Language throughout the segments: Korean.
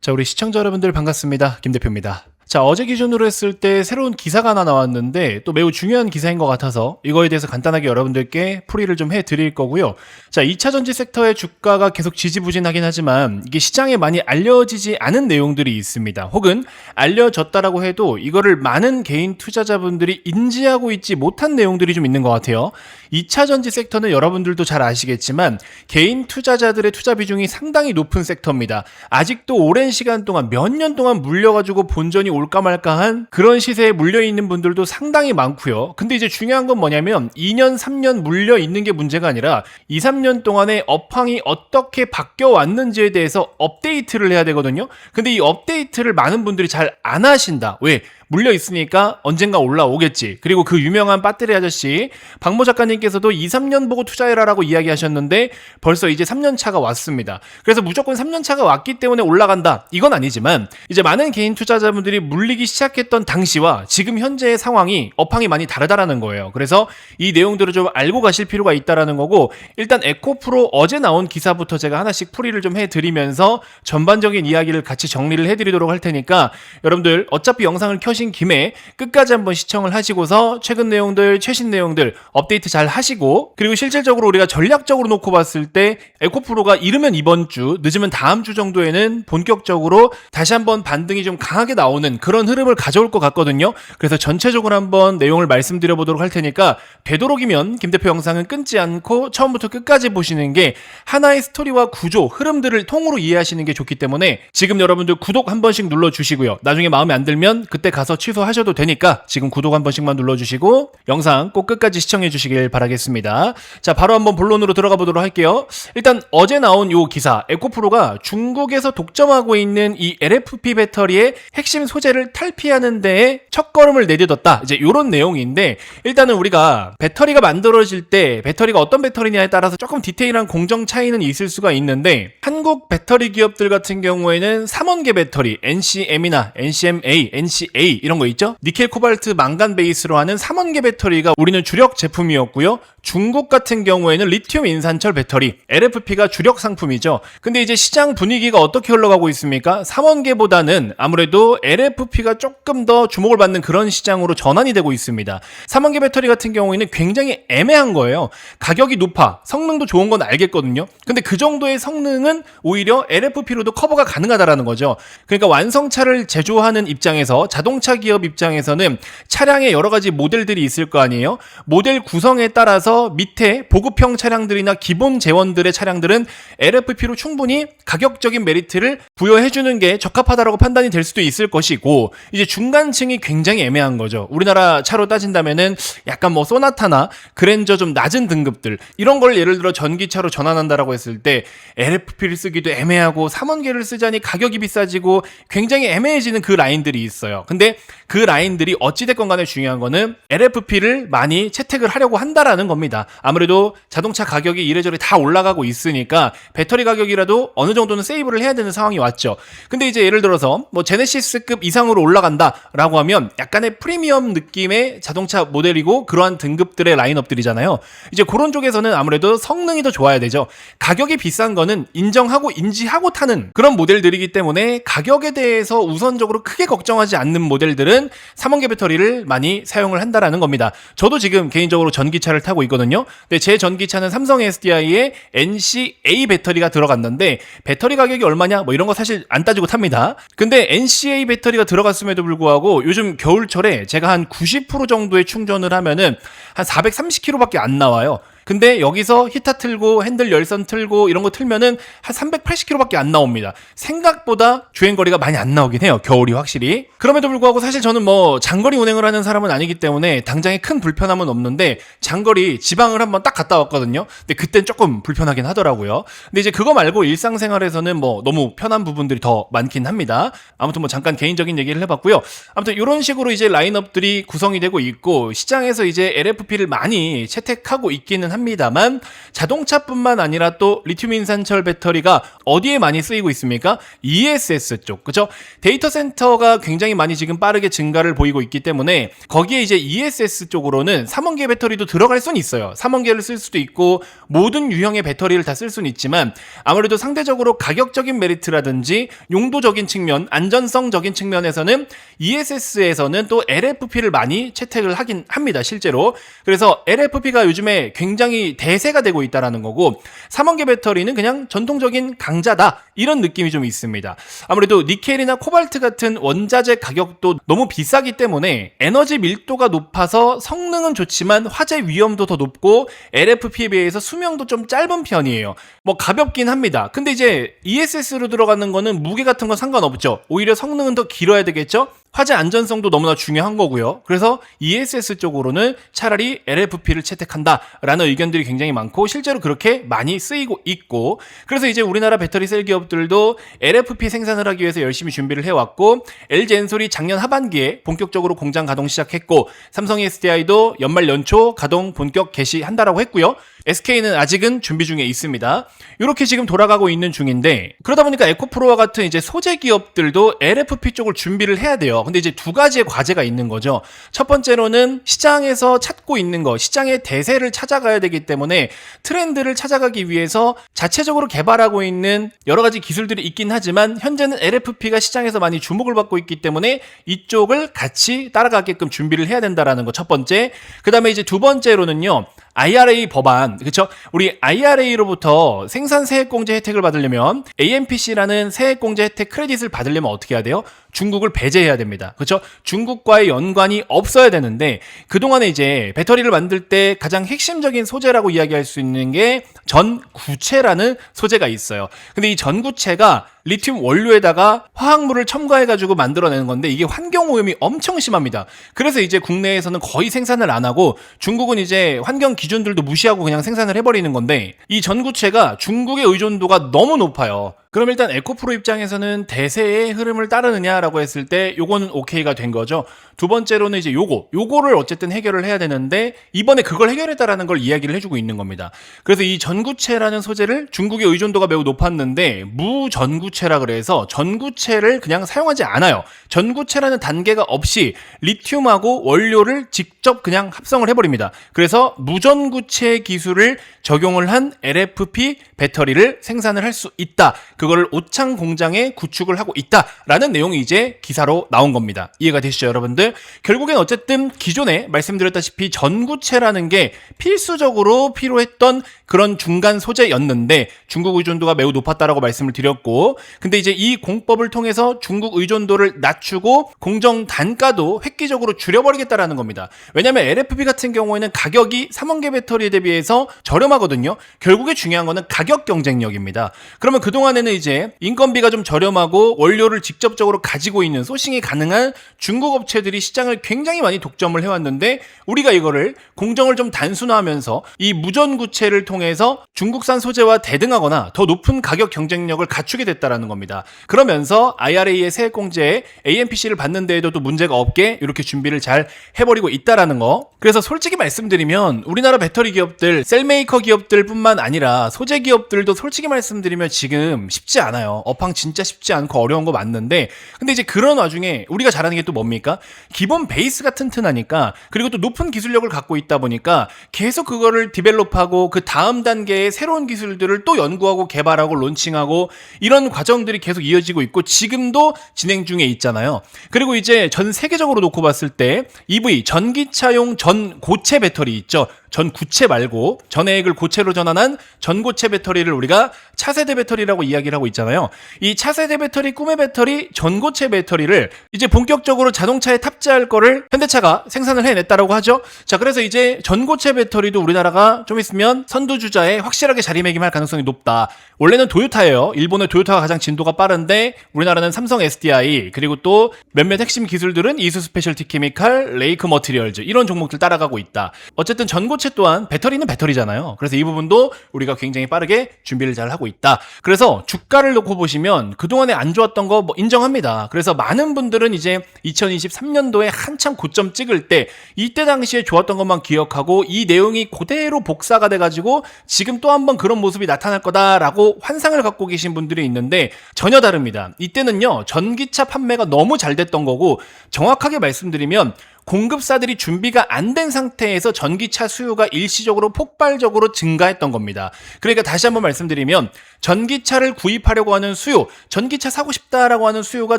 자, 우리 시청자 여러분들 반갑습니다. 김 대표입니다. 자, 어제 기준으로 했을 때 새로운 기사가 하나 나왔는데 또 매우 중요한 기사인 것 같아서 이거에 대해서 간단하게 여러분들께 풀이를 좀 해드릴 거고요. 자, 2차 전지 섹터의 주가가 계속 지지부진하긴 하지만 이게 시장에 많이 알려지지 않은 내용들이 있습니다. 혹은 알려졌다라고 해도 이거를 많은 개인 투자자분들이 인지하고 있지 못한 내용들이 좀 있는 것 같아요. 2차 전지 섹터는 여러분들도 잘 아시겠지만 개인 투자자들의 투자 비중이 상당히 높은 섹터입니다. 아직도 오랜 시간 동안 몇 년 동안 물려가지고 본전이 올까 말까한 그런 시세에 물려있는 분들도 상당히 많고요. 근데 이제 중요한 건 뭐냐면 2년, 3년 물려있는 게 문제가 아니라 2, 3년 동안의 업황이 어떻게 바뀌어왔는지에 대해서 업데이트를 해야 되거든요. 근데 이 업데이트를 많은 분들이 잘 안 하신다. 왜? 물려 있으니까 언젠가 올라오겠지. 그리고 그 유명한 배터리 아저씨 박모 작가님께서도 2, 3년 보고 투자해라라고 이야기하셨는데 벌써 이제 3년 차가 왔습니다. 그래서 무조건 3년 차가 왔기 때문에 올라간다. 이건 아니지만 이제 많은 개인 투자자분들이 물리기 시작했던 당시와 지금 현재의 상황이 업황이 많이 다르다라는 거예요. 그래서 이 내용들을 좀 알고 가실 필요가 있다라는 거고, 일단 에코프로 어제 나온 기사부터 제가 하나씩 풀이를 좀 해드리면서 전반적인 이야기를 같이 정리를 해드리도록 할 테니까 여러분들 어차피 영상을 켜신 김에 끝까지 한번 시청을 하시고서 최근 내용들, 최신 내용들 업데이트 잘 하시고, 그리고 실질적으로 우리가 전략적으로 놓고 봤을 때 에코프로가 이르면 이번 주, 늦으면 다음 주 정도에는 본격적으로 다시 한번 반등이 좀 강하게 나오는 그런 흐름을 가져올 것 같거든요. 그래서 전체적으로 한번 내용을 말씀드려 보도록 할 테니까 되도록이면 김 대표 영상은 끊지 않고 처음부터 끝까지 보시는 게 하나의 스토리와 구조, 흐름들을 통으로 이해하시는 게 좋기 때문에 지금 여러분들 구독 한 번씩 눌러주시고요. 나중에 마음에 안 들면 그때 가서 취소하셔도 되니까 지금 구독 한 번씩만 눌러주시고 영상 꼭 끝까지 시청해 주시길 바라겠습니다. 자, 바로 한번 본론으로 들어가 보도록 할게요. 일단 어제 나온 요 기사, 에코프로가 중국에서 독점하고 있는 이 LFP 배터리의 핵심 소재를 탈피하는 데에 첫걸음을 내딛었다. 이제 요런 내용인데, 일단은 우리가 배터리가 만들어질 때 배터리가 어떤 배터리냐에 따라서 조금 디테일한 공정 차이는 있을 수가 있는데, 한국 배터리 기업들 같은 경우에는 3원계 배터리 NCM이나 NCMA, NCA 이런 거 있죠? 니켈, 코발트, 망간 베이스로 하는 3원계 배터리가 우리는 주력 제품이었고요. 중국 같은 경우에는 리튬 인산철 배터리 LFP가 주력 상품이죠. 근데 이제 시장 분위기가 어떻게 흘러가고 있습니까? 3원계보다는 아무래도 LFP가 조금 더 주목을 받는 그런 시장으로 전환이 되고 있습니다. 3원계 배터리 같은 경우에는 굉장히 애매한 거예요. 가격이 높아, 성능도 좋은 건 알겠거든요. 근데 그 정도의 성능은 오히려 LFP로도 커버가 가능하다라는 거죠. 그러니까 완성차를 제조하는 입장에서, 자동차 기업 입장에서는 차량에 여러 가지 모델들이 있을 거 아니에요. 모델 구성에 따라서 밑에 보급형 차량들이나 기본 재원들의 차량들은 LFP로 충분히 가격적인 메리트를 부여해주는 게 적합하다라고 판단이 될 수도 있을 것이고, 이제 중간층이 굉장히 애매한 거죠. 우리나라 차로 따진다면은 약간 뭐 소나타나 그랜저 좀 낮은 등급들, 이런 걸 예를 들어 전기차로 전환한다라고 했을 때 LFP를 쓰기도 애매하고 3원계를 쓰자니 가격이 비싸지고 굉장히 애매해지는 그 라인들이 있어요. 근데 그 라인들이 어찌됐건 간에 중요한 거는 LFP를 많이 채택을 하려고 한다라는 겁니다. 아무래도 자동차 가격이 이래저래 다 올라가고 있으니까 배터리 가격이라도 어느 정도는 세이브를 해야 되는 상황이 왔죠. 근데 이제 예를 들어서 뭐 제네시스급 이상으로 올라간다라고 하면 약간의 프리미엄 느낌의 자동차 모델이고 그러한 등급들의 라인업들이잖아요. 이제 그런 쪽에서는 아무래도 성능이 더 좋아야 되죠. 가격이 비싼 거는 인정하고 인지하고 타는 그런 모델들이기 때문에 가격에 대해서 우선적으로 크게 걱정하지 않는 모델들은 3원계 배터리를 많이 사용을 한다라는 겁니다. 저도 지금 개인적으로 전기차를 타고 있거든요. 근데 제 전기차는 삼성 SDI에 NCA 배터리가 들어갔는데 배터리 가격이 얼마냐 뭐 이런 거 사실 안 따지고 탑니다. 근데 NCA 배터리가 들어갔음에도 불구하고 요즘 겨울철에 제가 한 90% 정도의 충전을 하면은 한 430km밖에 안 나와요. 근데 여기서 히터 틀고 핸들 열선 틀고 이런 거 틀면은 한 380km밖에 안 나옵니다. 생각보다 주행거리가 많이 안 나오긴 해요. 겨울이 확실히. 그럼에도 불구하고 사실 저는 뭐 장거리 운행을 하는 사람은 아니기 때문에 당장에 큰 불편함은 없는데, 장거리 지방을 한번 딱 갔다 왔거든요. 근데 그땐 조금 불편하긴 하더라고요. 근데 이제 그거 말고 일상생활에서는 뭐 너무 편한 부분들이 더 많긴 합니다. 아무튼 뭐 잠깐 개인적인 얘기를 해봤고요. 아무튼 이런 식으로 이제 라인업들이 구성이 되고 있고, 시장에서 이제 LFP를 많이 채택하고 있기는 합니다만 자동차뿐만 아니라 또 리튬 인산철 배터리가 어디에 많이 쓰이고 있습니까? ESS 쪽, 그죠? 데이터 센터가 굉장히 많이 지금 빠르게 증가를 보이고 있기 때문에 거기에 이제 ESS 쪽으로는 3원계 배터리도 들어갈 수는 있어요. 3원계를 쓸 수도 있고 모든 유형의 배터리를 다 쓸 수는 있지만 아무래도 상대적으로 가격적인 메리트라든지 용도적인 측면, 안전성적인 측면에서는 ESS에서는 또 LFP를 많이 채택을 하긴 합니다, 실제로. 그래서 LFP가 요즘에 굉장히 대세가 되고 있다는 거고 3원계 배터리는 그냥 전통적인 강자다, 이런 느낌이 좀 있습니다. 아무래도 니켈이나 코발트 같은 원자재 가격도 너무 비싸기 때문에 에너지 밀도가 높아서 성능은 좋지만 화재 위험도 더 높고 LFP에 비해서 수명도 좀 짧은 편이에요. 뭐 가볍긴 합니다. 근데 이제 ESS로 들어가는 거는 무게 같은 건 상관없죠. 오히려 성능은 더 길어야 되겠죠? 화재 안전성도 너무나 중요한 거고요. 그래서 ESS 쪽으로는 차라리 LFP를 채택한다라는 의견들이 굉장히 많고 실제로 그렇게 많이 쓰이고 있고, 그래서 이제 우리나라 배터리 셀 기업들도 LFP 생산을 하기 위해서 열심히 준비를 해왔고 LG 엔솔이 작년 하반기에 본격적으로 공장 가동 시작했고 삼성 SDI도 연말 연초 가동 본격 개시한다라고 했고요. SK는 아직은 준비 중에 있습니다. 이렇게 지금 돌아가고 있는 중인데 그러다 보니까 에코프로와 같은 이제 소재 기업들도 LFP 쪽을 준비를 해야 돼요. 근데 이제 두 가지의 과제가 있는 거죠. 첫 번째로는 시장에서 찾고 있는 거, 시장의 대세를 찾아가야 되기 때문에 트렌드를 찾아가기 위해서 자체적으로 개발하고 있는 여러 가지 기술들이 있긴 하지만 현재는 LFP가 시장에서 많이 주목을 받고 있기 때문에 이쪽을 같이 따라가게끔 준비를 해야 된다라는 거 첫 번째. 그 다음에 이제 두 번째로는요, IRA 법안, 그렇죠? 우리 IRA로부터 생산 세액공제 혜택을 받으려면 AMPC라는 세액공제 혜택 크레딧을 받으려면 어떻게 해야 돼요? 중국을 배제해야 됩니다. 그렇죠? 중국과의 연관이 없어야 되는데 그동안에 이제 배터리를 만들 때 가장 핵심적인 소재라고 이야기할 수 있는 게 전구체라는 소재가 있어요. 근데 이 전구체가 리튬 원료에다가 화학물을 첨가해가지고 만들어내는 건데 이게 환경오염이 엄청 심합니다. 그래서 이제 국내에서는 거의 생산을 안 하고 중국은 이제 환경 기준들도 무시하고 그냥 생산을 해버리는 건데 이 전구체가 중국의 의존도가 너무 높아요. 그럼 일단 에코프로 입장에서는 대세의 흐름을 따르느냐라고 했을 때 요거는 오케이가 된 거죠. 두 번째로는 이제 요거를 어쨌든 해결을 해야 되는데 이번에 그걸 해결했다라는 걸 이야기를 해주고 있는 겁니다. 그래서 이 전구체라는 소재를 중국의 의존도가 매우 높았는데 무전구체라 그래서 전구체를 그냥 사용하지 않아요. 전구체라는 단계가 없이 리튬하고 원료를 직접 그냥 합성을 해버립니다. 그래서 무전구체 기술을 적용을 한 LFP 배터리를 생산을 할 수 있다. 그거를 오창 공장에 구축을 하고 있다라는 내용이 이제 기사로 나온 겁니다. 이해가 되시죠, 여러분들? 결국엔 어쨌든 기존에 말씀드렸다시피 전구체라는 게 필수적으로 필요했던 그런 중간 소재였는데 중국 의존도가 매우 높았다라고 말씀을 드렸고, 근데 이제 이 공법을 통해서 중국 의존도를 낮추고 공정 단가도 획기적으로 줄여버리겠다라는 겁니다. 왜냐하면 LFP 같은 경우에는 가격이 3원계 배터리에 대비해서 저렴하거든요. 결국에 중요한 거는 가격 경쟁력입니다. 그러면 그동안에는 이제 인건비가 좀 저렴하고 원료를 직접적으로 가지고 있는 소싱이 가능한 중국 업체들이 시장을 굉장히 많이 독점을 해왔는데 우리가 이거를 공정을 좀 단순화하면서 이 무전구체를 통해서 중국산 소재와 대등하거나 더 높은 가격 경쟁력을 갖추게 됐다라는 겁니다. 그러면서 IRA의 세액공제에 AMPC를 받는 데에도 또 문제가 없게 이렇게 준비를 잘 해버리고 있다라는 거. 그래서 솔직히 말씀드리면 우리나라 배터리 기업들, 셀메이커 기업들 뿐만 아니라 소재 기업들도 솔직히 말씀드리면 지금 쉽지 않아요. 업황 진짜 쉽지 않고 어려운 거 맞는데 근데 이제 그런 와중에 우리가 잘하는 게 또 뭡니까? 기본 베이스가 튼튼하니까 그리고 또 높은 기술력을 갖고 있다 보니까 계속 그거를 디벨롭하고 그 다음 단계의 새로운 기술들을 또 연구하고 개발하고 론칭하고 이런 과정들이 계속 이어지고 있고 지금도 진행 중에 있잖아요. 그리고 이제 전 세계적으로 놓고 봤을 때 EV 전기차용 전고체 배터리 있죠. 전구체 말고 전해액을 고체로 전환한 전고체 배터리를 우리가 차세대 배터리라고 이야기를 하고 있잖아요. 이 차세대 배터리, 꿈의 배터리, 전고체 배터리를 이제 본격적으로 자동차에 탑재할 거를 현대차가 생산을 해냈다라고 하죠. 자, 그래서 이제 전고체 배터리도 우리나라가 좀 있으면 선두주자에 확실하게 자리매김할 가능성이 높다. 원래는 도요타예요. 일본의 도요타가 가장 진도가 빠른데 우리나라는 삼성 SDI 그리고 또 몇몇 핵심 기술들은 이수 스페셜티 케미칼, 레이크 머티리얼즈 이런 종목들 따라가고 있다. 어쨌든 전고체 또한 배터리는 배터리잖아요. 그래서 이 부분도 우리가 굉장히 빠르게 준비를 잘 하고 있다. 그래서 주가를 놓고 보시면 그동안에 안 좋았던 거 뭐 인정합니다. 그래서 많은 분들은 이제 2023년도에 한참 고점 찍을 때 이때 당시에 좋았던 것만 기억하고 이 내용이 그대로 복사가 돼가지고 지금 또 한 번 그런 모습이 나타날 거다라고 환상을 갖고 계신 분들이 있는데 전혀 다릅니다. 이때는요, 전기차 판매가 너무 잘 됐던 거고, 정확하게 말씀드리면 공급사들이 준비가 안 된 상태에서 전기차 수요가 일시적으로 폭발적으로 증가했던 겁니다. 그러니까 다시 한번 말씀드리면 전기차를 구입하려고 하는 수요, 전기차 사고 싶다라고 하는 수요가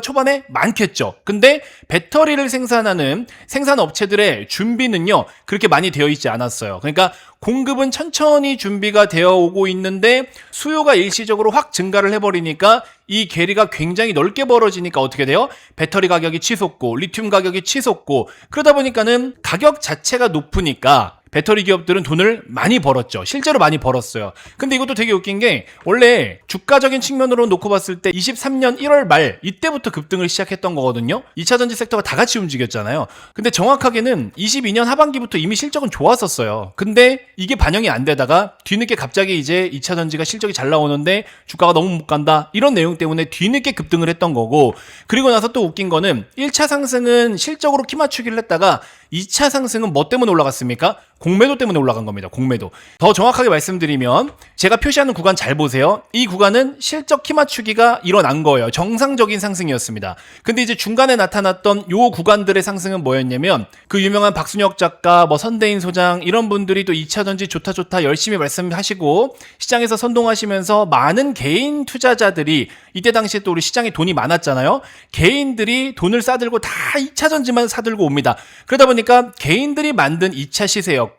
초반에 많겠죠. 근데 배터리를 생산하는 생산업체들의 준비는요, 그렇게 많이 되어 있지 않았어요. 그러니까 공급은 천천히 준비가 되어 오고 있는데 수요가 일시적으로 확 증가를 해버리니까 이 괴리가 굉장히 넓게 벌어지니까 어떻게 돼요? 배터리 가격이 치솟고 리튬 가격이 치솟고, 그러다 보니까는 가격 자체가 높으니까 배터리 기업들은 돈을 많이 벌었죠. 실제로 많이 벌었어요. 근데 이것도 되게 웃긴 게, 원래 주가적인 측면으로 놓고 봤을 때 23년 1월 말 이때부터 급등을 시작했던 거거든요. 2차전지 섹터가 다 같이 움직였잖아요. 근데 정확하게는 22년 하반기부터 이미 실적은 좋았었어요. 근데 이게 반영이 안 되다가 뒤늦게 갑자기 이제 2차전지가 실적이 잘 나오는데 주가가 너무 못 간다, 이런 내용 때문에 뒤늦게 급등을 했던 거고, 그리고 나서 또 웃긴 거는 1차 상승은 실적으로 키 맞추기를 했다가 2차 상승은 뭐 때문에 올라갔습니까? 공매도 때문에 올라간 겁니다. 공매도. 더 정확하게 말씀드리면 제가 표시하는 구간 잘 보세요. 이 구간은 실적 키 맞추기가 일어난 거예요. 정상적인 상승이었습니다. 근데 이제 중간에 나타났던 요 구간들의 상승은 뭐였냐면, 그 유명한 박순혁 작가, 뭐 선대인 소장, 이런 분들이 또 2차전지 좋다 열심히 말씀하시고 시장에서 선동하시면서 많은 개인 투자자들이, 이때 당시에 또 우리 시장에 돈이 많았잖아요. 개인들이 돈을 싸들고 다 2차전지만 사들고 옵니다. 그러다 보니까 개인들이 만든 2차 시세였고,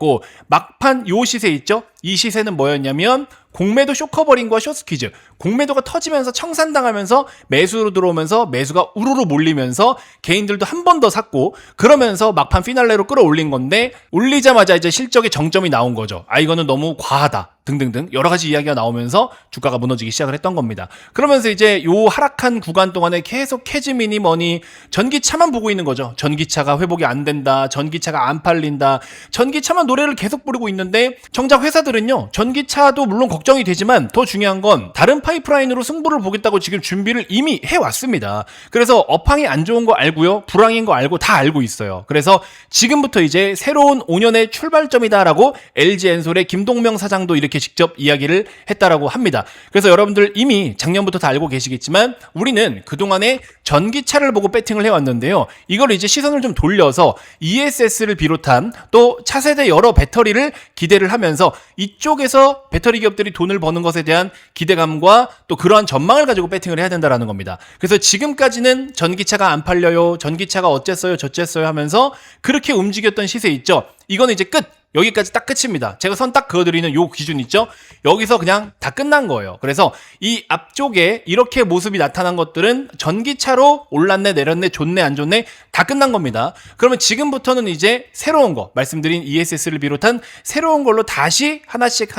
막판 요 시세 있죠? 이 시세는 뭐였냐면 공매도 쇼커버링과 숏스퀴즈, 공매도가 터지면서 청산당하면서 매수로 들어오면서 매수가 우르르 몰리면서 개인들도 한 번 더 샀고, 그러면서 막판 피날레로 끌어올린 건데, 올리자마자 이제 실적의 정점이 나온 거죠. 아, 이거는 너무 과하다 등등등 여러 가지 이야기가 나오면서 주가가 무너지기 시작을 했던 겁니다. 그러면서 이제 요 하락한 구간 동안에 계속 캐즈미니 뭐니 전기차만 보고 있는 거죠. 전기차가 회복이 안 된다, 전기차가 안 팔린다, 전기차만 노래를 계속 부르고 있는데, 정작 회사들은요, 전기차도 물론 걱정이 되지만 더 중요한 건 다른 파이프라인으로 승부를 보겠다고 지금 준비를 이미 해왔습니다. 그래서 업황이 안 좋은 거 알고요, 불황인 거 알고 다 알고 있어요. 그래서 지금부터 이제 새로운 5년의 출발점이다라고 LG엔솔의 김동명 사장도 이렇게 직접 이야기를 했다라고 합니다. 그래서 여러분들 이미 작년부터 다 알고 계시겠지만 우리는 그동안에 전기차를 보고 배팅을 해왔는데요, 이걸 이제 시선을 좀 돌려서 ESS를 비롯한 또 차세대 여러 배터리를 기대를 하면서 이쪽에서 배터리 기업들이 돈을 버는 것에 대한 기대감과 또 그러한 전망을 가지고 배팅을 해야 된다라는 겁니다. 그래서 지금까지는 전기차가 안 팔려요, 전기차가 어쨌어요 저쨌어요 하면서 그렇게 움직였던 시세 있죠. 이거는 이제 끝! 여기까지 딱 끝입니다. 제가 선 딱 그어드리는 요 기준 있죠? 여기서 그냥 다 끝난 거예요. 그래서 이 앞쪽에 이렇게 모습이 나타난 것들은 전기차로 올랐네 내렸네 좋네 안 좋네 다 끝난 겁니다. 그러면 지금부터는 이제 새로운 거, 말씀드린 ESS를 비롯한 새로운 걸로 다시 하나씩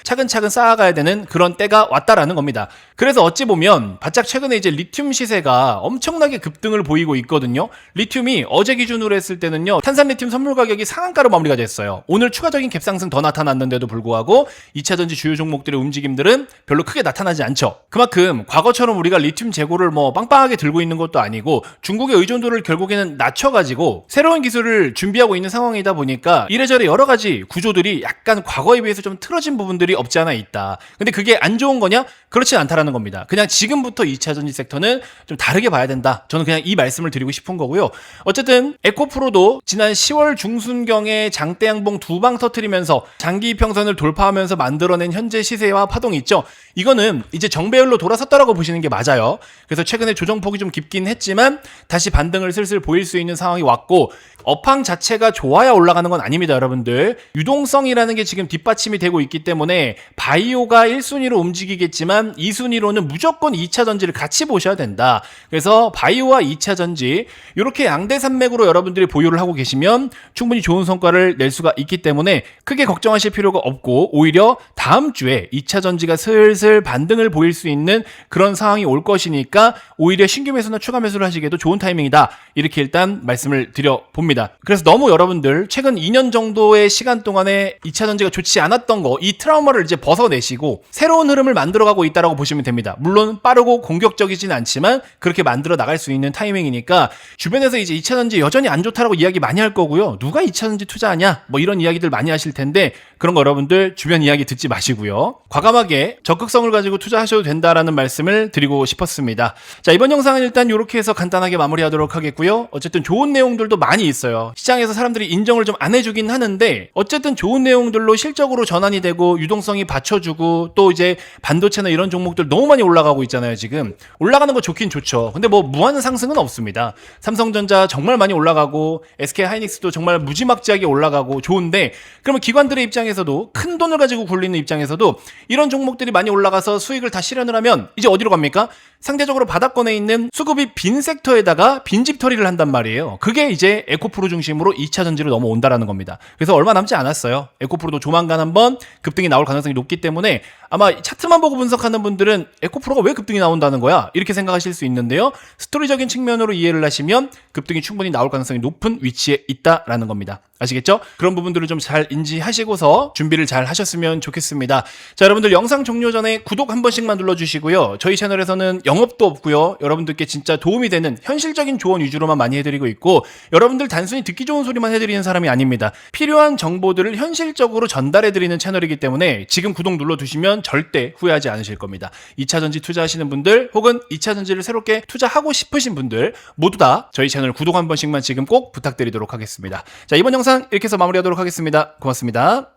차근차근 쌓아가야 되는 그런 때가 왔다라는 겁니다. 그래서 어찌 보면 바짝 최근에 이제 리튬 시세가 엄청나게 급등을 보이고 있거든요. 리튬이 어제 기준으로 했을 때는요, 탄산 리튬 선물 가격이 상한가로 마무리가 됐어요. 오늘 추가적인 갭상승 더 나타났는데도 불구하고 2차전지 주요 종목들의 움직임들은 별로 크게 나타나지 않죠. 그만큼 과거처럼 우리가 리튬 재고를 뭐 빵빵하게 들고 있는 것도 아니고 중국의 의존도를 결국에는 낮춰가지고 새로운 기술을 준비하고 있는 상황이다 보니까 이래저래 여러 가지 구조들이 약간 과거에 비해서 좀 틀어진 부분들이 없지 않아 있다. 근데 그게 안 좋은 거냐? 그렇진 않다라는 겁니다. 그냥 지금부터 2차전지 섹터는 좀 다르게 봐야 된다. 저는 그냥 이 말씀을 드리고 싶은 거고요. 어쨌든 에코프로도 지난 10월 중순경에 장대양봉 두 방 터트리면서 장기 이평선을 돌파하면서 만들어낸 현재 시세와 파동이 있죠. 이거는 이제 정배열로 돌아섰다라고 보시는 게 맞아요. 그래서 최근에 조정폭이 좀 깊긴 했지만 다시 반등을 슬슬 보일 수 있는 상황이 왔고, 업황 자체가 좋아야 올라가는 건 아닙니다, 여러분들. 유동성이라는 게 지금 뒷받침이 되고 있기 때문에 바이오가 1순위로 움직이겠지만 2순위로는 무조건 2차전지를 같이 보셔야 된다. 그래서 바이오와 2차전지 이렇게 양대산맥으로 여러분들이 보유를 하고 계시면 충분히 좋은 성과를 낼 수가 있기 때문에 크게 걱정하실 필요가 없고, 오히려 다음 주에 2차전지가 슬슬 반등을 보일 수 있는 그런 상황이 올 것이니까 오히려 신규 매수나 추가 매수를 하시기에도 좋은 타이밍이다. 이렇게 이렇게 일단 말씀을 드려봅니다. 그래서 너무 여러분들 최근 2년 정도의 시간 동안에 2차전지가 좋지 않았던 거, 이 트라우마를 이제 벗어내시고 새로운 흐름을 만들어가고 있다라고 보시면 됩니다. 물론 빠르고 공격적이진 않지만 그렇게 만들어 나갈 수 있는 타이밍이니까 주변에서 이제 2차전지 여전히 안 좋다라고 이야기 많이 할 거고요. 누가 2차전지 투자하냐? 뭐 이런 이야기들 많이 하실 텐데 그런 거 여러분들 주변 이야기 듣지 마시고요. 과감하게 적극성을 가지고 투자하셔도 된다라는 말씀을 드리고 싶었습니다. 자, 이번 영상은 일단 이렇게 해서 간단하게 마무리하도록 하겠고요. 어쨌든 좋은 내용들도 많이 있어요. 시장에서 사람들이 인정을 좀 안 해주긴 하는데 어쨌든 좋은 내용들로 실적으로 전환이 되고 유동성이 받쳐주고 또 이제 반도체나 이런 종목들 너무 많이 올라가고 있잖아요. 지금 올라가는 거 좋긴 좋죠. 근데 뭐 무한 상승은 없습니다. 삼성전자 정말 많이 올라가고 SK하이닉스도 정말 무지막지하게 올라가고 좋은데 그러면 기관들의 입장에서도 큰 돈을 가지고 굴리는 입장에서도 이런 종목들이 많이 올라가서 수익을 다 실현을 하면 이제 어디로 갑니까? 상대적으로 바닥권에 있는 수급이 빈 섹터에다가 빈집 처리를 한단 말이에요. 그게 이제 에코프로 중심으로 2차 전지로 넘어온다라는 겁니다. 그래서 얼마 남지 않았어요. 에코프로도 조만간 한번 급등이 나올 가능성이 높기 때문에 아마 차트만 보고 분석하는 분들은 에코프로가 왜 급등이 나온다는 거야? 이렇게 생각하실 수 있는데요. 스토리적인 측면으로 이해를 하시면 급등이 충분히 나올 가능성이 높은 위치에 있다라는 겁니다. 아시겠죠? 그런 부분들을 좀 잘 인지하시고서 준비를 잘 하셨으면 좋겠습니다. 자, 여러분들 영상 종료 전에 구독 한 번씩만 눌러주시고요. 저희 채널에서는 영업도 없고요. 여러분들께 진짜 도움이 되는 현실적인 조언 위주로만 많이 해드리고 있고 여러분들 단순히 듣기 좋은 소리만 해드리는 사람이 아닙니다. 필요한 정보들을 현실적으로 전달해드리는 채널이기 때문에 지금 구독 눌러두시면 절대 후회하지 않으실 겁니다. 2차전지 투자하시는 분들 혹은 2차전지를 새롭게 투자하고 싶으신 분들 모두 다 저희 채널 구독 한 번씩만 지금 꼭 부탁드리도록 하겠습니다. 자, 이번 영상 이렇게 해서 마무리하도록 하겠습니다. 고맙습니다.